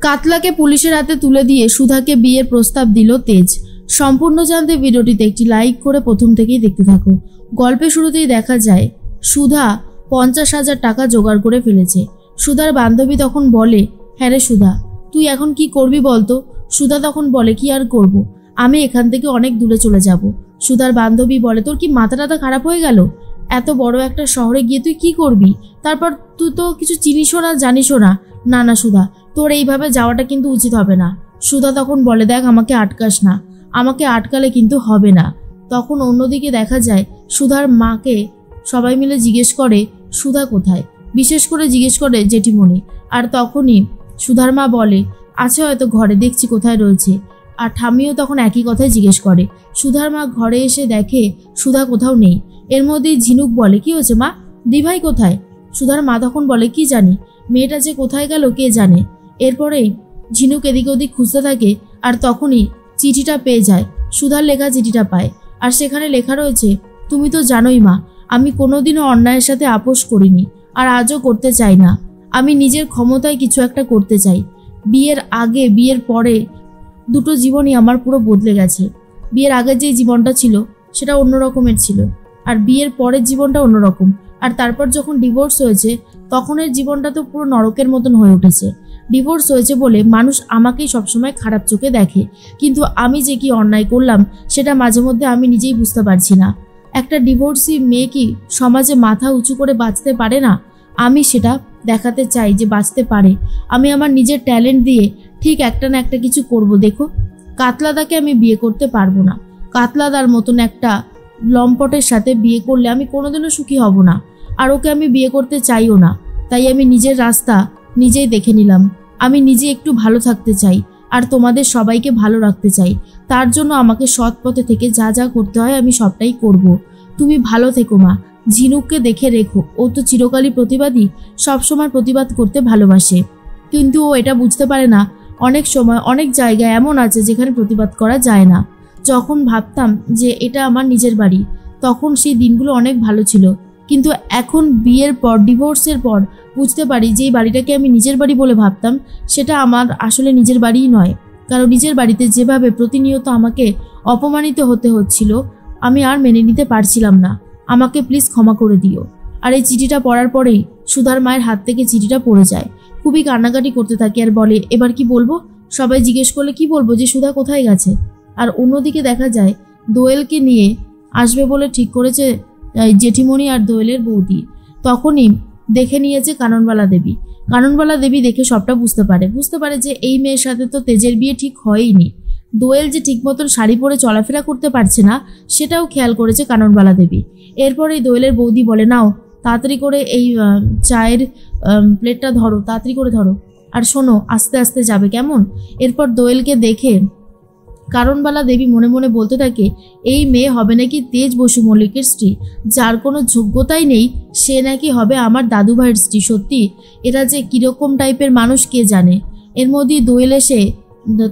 কাতলাকে পুলিশের হাতে তুলে দিয়ে সুধাকে বিয়ের প্রস্তাব দিল তেজ। সম্পূর্ণ জানতে ভিডিওটিতে একটি লাইক করে প্রথম থেকেই দেখতে থাকো। গল্পের শুরুতেই দেখা যায় সুধা 50,000 টাকা জোগাড় করে ফেলেছে। সুধার বান্ধবী তখন বলে, হ্যাঁ রে সুধা, তুই এখন কি করবি বলতো? সুধা তখন বলে, কি আর করব, আমি এখান থেকে অনেক দূরে চলে যাব। সুধার বান্ধবী বলে, তোর কি মাথা টাথা খারাপ হয়ে গেল? এত বড় একটা শহরে গিয়ে তুই কি করবি? তারপর তুই তো কিছু চিনিসও না, জানিসও না। না না সুধা, তোর এইভাবে যাওয়াটা কিন্তু উচিত হবে না। সুধা তখন বলে, দেখ আমাকে আটকাস না, আমাকে আটকালে কিন্তু হবে না। তখন অন্যদিকে দেখা যায় সুধার মাকে সবাই মিলে জিজ্ঞেস করে সুধা কোথায়, বিশেষ করে জিজ্ঞেস করে জেঠিমণি। আর তখনই সুধার মা বলে, আছে হয়তো ঘরে, দেখছি কোথায় রয়েছে। আর ঠাম্মিও তখন একই কথাই জিজ্ঞেস করে। সুধার মা ঘরে এসে দেখে সুধা কোথাও নেই। এর মধ্যেই ঝিনুক বলে, কি হয়েছে মা, দিভাই কোথায়? সুধার মা তখন বলে, কি জানি, মেয়েটা যে কোথায় গেল কে জানে। এরপরেই ঝিনুক এদিক ওদিক খুঁজতে থাকে আর তখনই চিঠিটা পেয়ে যায়। সুধার লেখা চিঠিটা পায় আর সেখানে লেখা রয়েছে, তুমি তো জানোই মা, আমি কোনোদিনও অন্যায়ের সাথে আপোষ করিনি আর আজও করতে চাই না। আমি নিজের ক্ষমতায় কিছু একটা করতে চাই। বিয়ের আগে বিয়ের পরে দুটো জীবনই আমার পুরো বদলে গেছে। বিয়ের আগের যে জীবনটা ছিল সেটা অন্য রকমের ছিল আর বিয়ের পরের জীবনটা অন্যরকম। আর তারপর যখন ডিভোর্স হয়েছে তখনের জীবনটা তো পুরো নরকের মতন হয়ে উঠেছে। ডিভোর্স হয়েছে বলে মানুষ আমাকেই সবসময় খারাপ চোখে দেখে, কিন্তু আমি যে কি অন্যায় করলাম সেটা মাঝে মধ্যে আমি নিজেই বুঝতে পারছি না। একটা ডিভোর্সি মেয়ে কি সমাজে মাথা উঁচু করে বাঁচতে পারে না? আমি সেটা দেখাতে চাই যে বাঁচতে পারে। আমি আমার নিজের ট্যালেন্ট দিয়ে ঠিক একটা না একটা কিছু করব। দেখো, কাতলাদাকে আমি বিয়ে করতে পারবো না। কাতলাদার মতন একটা লম্পটের সাথে বিয়ে করলে আমি কোনোদিনও সুখী হব না, আর ওকে আমি বিয়ে করতে চাইও না। তাই আমি নিজের রাস্তা নিজেই দেখে নিলাম। আমি নিজে একটু ভালো থাকতে চাই আর তোমাদের সবাইকে ভালো রাখতে চাই। তার জন্য আমাকে সৎ পথে থেকে যা যা করতে হয় আমি সবটাই করব। তুমি ভালো থেকো মা। ঝিনুককে দেখে রেখো, ও তো চিরকালই প্রতিবাদী, সবসময় প্রতিবাদ করতে ভালোবাসে। কিন্তু ও এটা বুঝতে পারে না অনেক সময় অনেক জায়গায় এমন আছে যেখানে প্রতিবাদ করা যায় না। যখন ভাবতাম যে এটা আমার নিজের বাড়ি তখন সেই দিনগুলো অনেক ভালো ছিল, কিন্তু এখন বিয়ের পর ডিভোর্সের পর বুঝতে পারি যে এই বাড়িটাকে আমি নিজের বাড়ি বলে ভাবতাম সেটা আমার আসলে নিজের বাড়িই নয়। কারণ নিজের বাড়িতে যেভাবে প্রতিনিয়ত আমাকে অপমানিত হতে হচ্ছিল আমি আর মেনে নিতে পারছিলাম না। আমাকে প্লিজ ক্ষমা করে দিও। আর এই চিঠিটা পড়ার পরেই সুধার মায়ের হাত থেকে চিঠিটা পড়ে যায়। খুবই কান্নাকাটি করতে থাকে আর বলে, এবার কি বলবো? সবাই জিজ্ঞেস করলে কি বলবো যে সুধা কোথায় গেছে? আর অন্যদিকে দেখা যায় দোয়েলকে নিয়ে আসবে বলে ঠিক করেছে জেঠিমণি আর দোয়েলের বৌদি। তখনই দেখে নিয়েছে কাননবালা দেবী। কাননবালা দেবী দেখে সবটা বুঝতে পারে যে এই মেয়ের সাথে তো তেজের বিয়ে ঠিক হয়ইনি। দোয়েল যে ঠিক মতন শাড়ি পরে চলাফেরা করতে পারছে না সেটাও খেয়াল করেছে কাননবালা দেবী। এরপরে দোয়েলের বৌদি বলে, নাও তাড়াতাড়ি করে এই চায়ের প্লেটটা ধরো, তাড়াতাড়ি করে ধরো, আর শোনো আস্তে আস্তে যাবে কেমন? এরপর দোয়েলকে দেখে কারণবালা দেবী মনে মনে বলতে থাকে, এই মেয়ে হবে নাকি তেজ বসু মল্লিকের স্ত্রী, যার কোনো যোগ্যতাই নেই সে নাকি হবে আমার দাদু ভাইয়ের স্ত্রী। সত্যি এরা যে কিরকম টাইপের মানুষ কে জানে। এর মধ্যেই দোয়েল এসে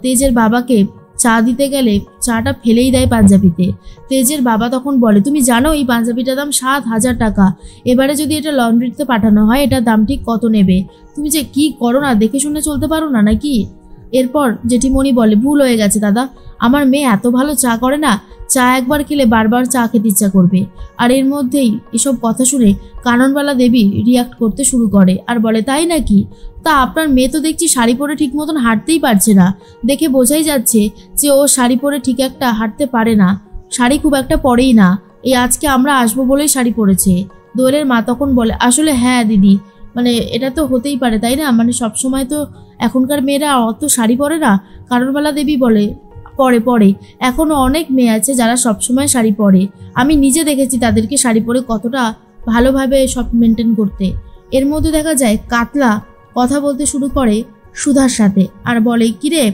তেজের বাবাকে চা দিতে গেলে চাটা ফেলেই দেয় পাঞ্জাবিতে। তেজের বাবা তখন বলে, তুমি জানো এই পাঞ্জাবিটার দাম 7,000 টাকা। এবারে যদি এটা লন্ড্রিতে পাঠানো হয় এটার দাম ঠিক কত নেবে? তুমি যে কি করো না, দেখে শুনে চলতে পারো না নাকি? এরপর জেঠিমণি বলে, ভুল হয়ে গেছে দাদা, আমার মেয়ে এত ভালো চা করে না, চা একবার খেলে বারবার চা খেতে ইচ্ছা করবে। আর এর মধ্যেই এসব কথা শুনে কাননবালা দেবী রিয়াক্ট করতে শুরু করে আর বলে, তাই নাকি? তা আপনার মেয়ে তো দেখছি শাড়ি পরে ঠিক মতন হাঁটতেই পারছে না, দেখে বোঝাই যাচ্ছে যে ও শাড়ি পরে ঠিক একটা হাঁটতে পারে না, শাড়ি খুব একটা পরেই না, এই আজকে আমরা আসবো বলেই শাড়ি পরেছে। দোয়েলের মা তখন বলে, আসলে হ্যাঁ দিদি, মানে এটা তো হতেই পারে তাই না, মানে সবসময় তো এখনকার মেয়েরা অত শাড়ি পরে না। কাননবালা দেবী বলে, পরে পরে এখনও অনেক মেয়ে আছে যারা সবসময় শাড়ি পরে, আমি নিজে দেখেছি তাদেরকে শাড়ি পরে কতটা ভালোভাবে সব মেনটেন করতে। এর মধ্যে দেখা যায় কাতলা কথা বলতে শুরু করে সুধার সাথে আর বলে, কিরে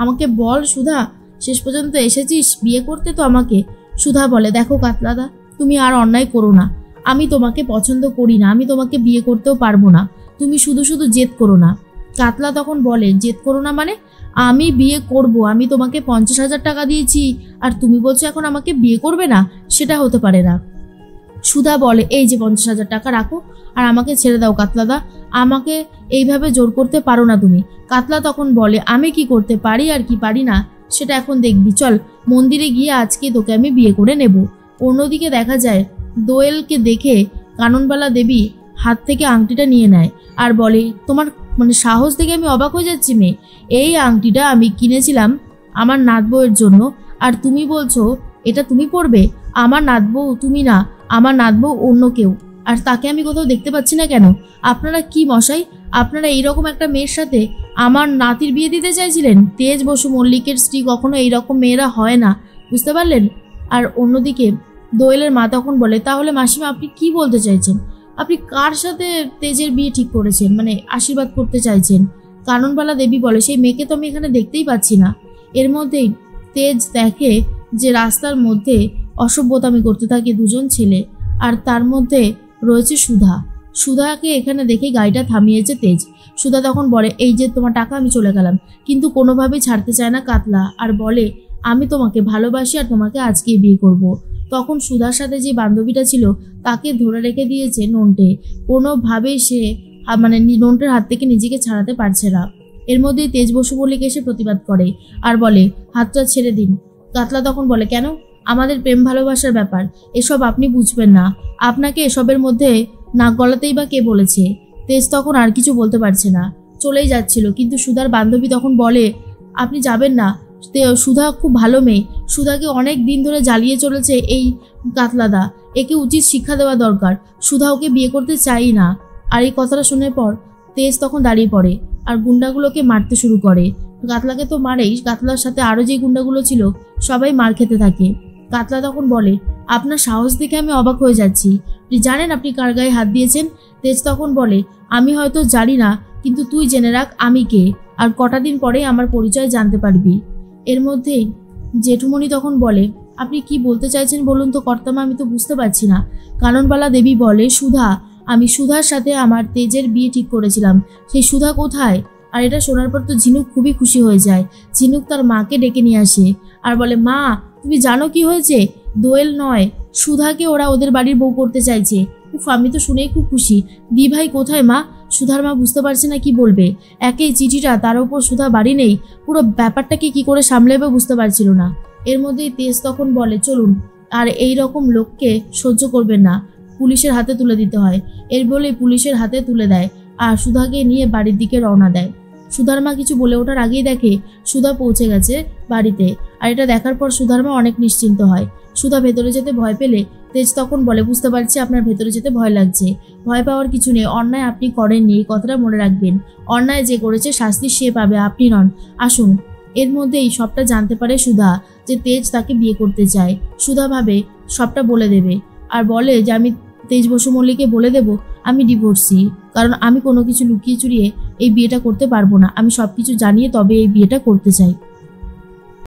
আমাকে বল সুধা, শেষ পর্যন্ত এসেছিস বিয়ে করতে তো আমাকে? সুধা বলে, দেখো কাতলাদা, তুমি আর অন্যায় করো না, আমি তোমাকে পছন্দ করি না, আমি তোমাকে বিয়ে করতেও পারবো না, তুমি শুধু শুধু জেদ করো না। কাতলা তখন বলে, জেদ করো না মানে? আমি বিয়ে করব, আমি তোমাকে 50,000 টাকা দিয়েছি আর তুমি বলছো এখন আমাকে বিয়ে করবে না? সেটা হতে পারে না। সুধা বলে, এই যে 50,000 টাকা রাখো আর আমাকে ছেড়ে দাও কাতলাদা, আমাকে এইভাবে জোর করতে পারো না তুমি। কাতলা তখন বলে, আমি কি করতে পারি আর কি পারি না সেটা এখন দেখবি, চল মন্দিরে গিয়ে আজকে তোকে আমি বিয়ে করে নেব। অন্যদিকে দেখা যায় দোয়েলকে দেখে কাননবালা দেবী হাত থেকে আংটিটা নিয়ে নেয় আর বলে, তোমার সাহস দেখে আমি অবাক হয়ে যাচ্ছি মেয়ে, এই আংটিটা আমি কিনেছিলাম আমার নাত বউয়ের জন্য আর তুমি বলছো এটা তুমি পরবে? আমার নাত বউ তুমি না, আমার নাত বউ অন্য কেউ, আর তাকে আমি কোথাও দেখতে পাচ্ছি না কেন? আপনারা কি মশাই, আপনারা এইরকম একটা মেয়ের সাথে আমার নাতির বিয়ে দিতে চাইছিলেন? তেজ বসু মল্লিকের স্ত্রী কখনো এইরকম মেয়েরা হয় না, বুঝতে পারলেন? আর অন্যদিকে দোয়েলের মা তখন বলে, তাহলে মাসিমা আপনি কি বলতে চাইছেন? আপনি কার সাথে তেজের বিয়ে ঠিক করেছেন, আশীর্বাদ করতে চাইছেন? কাননবালা দেবী বলে, সেই মেয়েকে তো আমি এখানে দেখতেই পাচ্ছি না। এর মধ্যেই তেজ দেখে যে রাস্তার মধ্যে অসভ্যতামি করতে থাকে দুজন ছেলে, আর তার মধ্যে রয়েছে সুধা। সুধাকে এখানে দেখে গাড়িটা থামিয়েছে তেজ। সুধা তখন বলে, এই যে তোমার টাকা, আমি চলে গেলাম। কিন্তু কোনোভাবেই ছাড়তে চায় না কাতলা আর বলে, আমি তোমাকে ভালোবাসি আর তোমাকে আজকেই বিয়ে করব। তখন সুধার সাথে যে বান্ধবীটা ছিল তাকে ধরে রেখে দিয়েছে নন্টে, কোনোভাবেই সে নন্টের হাত থেকে নিজেকে ছাড়াতে পারছে না। এর মধ্যেই তেজ বসু মল্লিক এসে প্রতিবাদ করে আর বলে, হাতটা ছেড়ে দিন। কাতলা তখন বলে, কেন? আমাদের প্রেম ভালোবাসার ব্যাপার, এসব আপনি বুঝবেন না, আপনাকে এসবের মধ্যে নাক গলাতেই বা কে বলেছে? তেজ তখন আর কিছু বলতে পারছে না, চলেই যাচ্ছিল, কিন্তু সুধার বান্ধবী তখন বলে, আপনি যাবেন না, সুধা খুব ভালো মেয়ে, সুধাকে অনেক দিন ধরে জ্বালিয়ে চলেছে এই কাতলাদা, একে উচিত শিক্ষা দেওয়া দরকার, সুধা ওকে বিয়ে করতে চাই না। আর এই কথাটা শুনে পর তেজ তখন দাঁড়িয়ে পড়ে আর গুন্ডাগুলোকে মারতে শুরু করে। কাতলাকে তো মারেই, কাতলার সাথে আরো যে গুন্ডাগুলো ছিল সবাই মার খেতে থাকে। কাতলা তখন বলে, আপনার সাহস দেখে আমি অবাক হয়ে যাচ্ছি, আপনি জানেন আপনি কার গায়ে হাত দিয়েছেন? তেজ তখন বলে, আমি হয়তো জানি না, কিন্তু তুই জেনে রাখ আমি কে, আর কটা দিন পরেই আমার পরিচয় জানতে পারবি। এর মধ্যেই জেঠুমণি তখন বলে, আপনি কি বলতে চাইছেন বলুন তো কর্তামা, আমি তো বুঝতে পারছি না। কাননবালা দেবী বলে, সুধা, আমি সুধার সাথে আমার তেজের বিয়ে ঠিক করেছিলাম, সেই সুধা কোথায়? আর এটা শোনার পর তো ঝিনুক খুবই খুশি হয়ে যায়। ঝিনুক তার মাকে ডেকে নিয়ে আসে আর বলে, মা তুমি জানো কি হয়েছে? দোয়েল নয়, সুধাকে ওরা ওদের বাড়ির বউ করতে চাইছে। উফ, আমি তো শুনেই খুব খুশি। দি ভাই কোথায় মা? সুধার মা বুঝতে পারছে না কি বলবে, একেই চিঠিটা, তার উপর সুধা বাড়ি নেই, পুরো ব্যাপারটাকে কি করে সামলাবে বুঝতে পারছিল না। এর মধ্যেই তেজ তখন বলে, চলুন, আর এই রকম লোককে সহ্য করবেন না, পুলিশের হাতে তুলে দিতে হয়। এর বলে পুলিশের হাতে তুলে দেয় আর সুধাকে নিয়ে বাড়ির দিকে রওনা দেয়। সুধার মা কিছু বলে ওঠার আগেই দেখে সুধা পৌঁছে গেছে বাড়িতে, আর এটা দেখার পর সুধার মা অনেক নিশ্চিন্ত হয়। সুধা ভেতরে যেতে ভয় পেলে তেজ তখন বলে, বুঝতে পারছি আপনার ভেতরে যেতে ভয় লাগছে, ভয় পাওয়ার কিছু নেই, অন্যায় আপনি করেননি, এই কথাটা মনে রাখবেন, অন্যায় যে করেছে শাস্তি সে পাবে, আপনি নন, আসুন। এর মধ্যেই সবটা জানতে পারে সুধা যে তেজ তাকে বিয়ে করতে চায়। সুধা ভাবে সবটা বলে দেবে আর বলে যে, আমি তেজ বসু মল্লিককে বলে দেব আমি ডিভোর্সি, কারণ আমি কোনো কিছু লুকিয়ে চুরিয়ে এই বিয়েটা করতে পারবো না, আমি সবকিছু জানিয়ে তবে এই বিয়েটা করতে চাই।